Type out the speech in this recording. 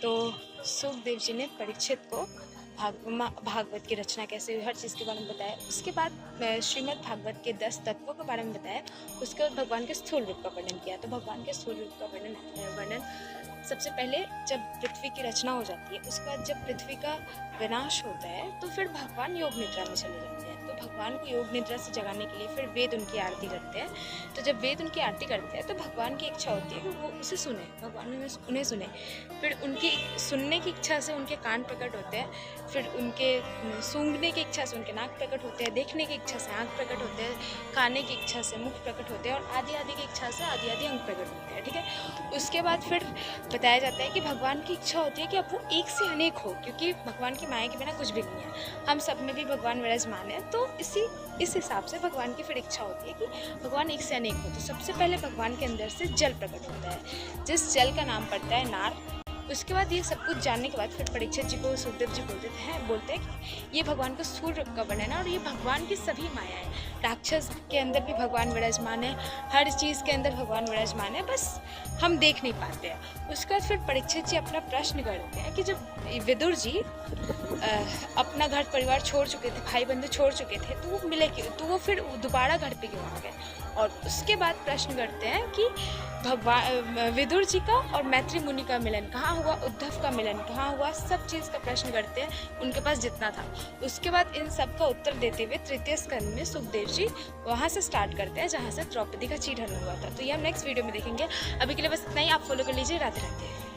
तो सुखदेव जी ने परीक्षित को भागवत की रचना कैसे हुई, हर चीज़ के बारे में बताया। उसके बाद श्रीमद् भागवत के 10 तत्वों के बारे में बताया। उसके बाद भगवान के स्थूल रूप का वर्णन किया। तो भगवान के स्थूल रूप का वर्णन सबसे पहले जब पृथ्वी की रचना हो जाती है, उसके बाद जब पृथ्वी का विनाश होता है तो फिर भगवान योग निद्रा में चले जाते हैं। तो भगवान को योग निद्रा से जगाने के लिए फिर वेद उनकी आरती करते हैं। तो जब वेद उनकी आरती करते हैं तो भगवान की इच्छा होती है कि वो उसे सुने, भगवान उन्हें सुने। फिर उनकी सुनने की इच्छा से उनके कान प्रकट होते हैं, फिर उनके सूंघने की इच्छा से उनके नाक प्रकट होते हैं, देखने की इच्छा से आँख प्रकट होते हैं, खाने की इच्छा से मुख प्रकट होते हैं और आदि आदि की इच्छा से आदि आदि अंग प्रकट होते हैं। ठीक है। उसके बाद फिर बताया जाता है कि भगवान की इच्छा होती है कि अब वो एक से अनेक हो, क्योंकि भगवान की माया के बिना कुछ भी नहीं है। हम सब में भी भगवान विराजमान है। तो इस हिसाब से भगवान की फिर इच्छा होती है कि भगवान एक से अनेक हो। तो सबसे पहले भगवान के अंदर से जल प्रकट होता है, जिस जल का नाम पड़ता है नार। उसके बाद ये सब कुछ जानने के बाद फिर परीक्षित जी को सुखदेव जी बोलते हैं कि ये भगवान का स्थूल रूप का वर्णन है और ये भगवान की सभी माया है। राक्षस के अंदर भी भगवान विराजमान है, हर चीज़ के अंदर भगवान विराजमान है, बस हम देख नहीं पाते हैं। उसके बाद फिर परीक्षित जी अपना प्रश्न करते हैं कि जब विदुर जी अपना घर परिवार छोड़ चुके थे, भाई बंधु छोड़ चुके थे, तो वो मिले क्यों, तो वो फिर दोबारा घर पे क्यों आ गए। और उसके बाद प्रश्न करते हैं कि भगवान विदुर जी का और मैत्री मुनि का मिलन कहाँ हुआ, उद्धव का मिलन कहाँ हुआ, सब चीज़ का प्रश्न करते हैं उनके पास जितना था। उसके बाद इन सब का उत्तर देते हुए तृतीय स्कंद में सुखदेव जी वहाँ से स्टार्ट करते हैं जहाँ से द्रौपदी का चीर हरण हुआ था। तो ये हम नेक्स्ट वीडियो में देखेंगे। अभी के लिए बस इतना ही। आप फॉलो कर लीजिए। राधे राधे।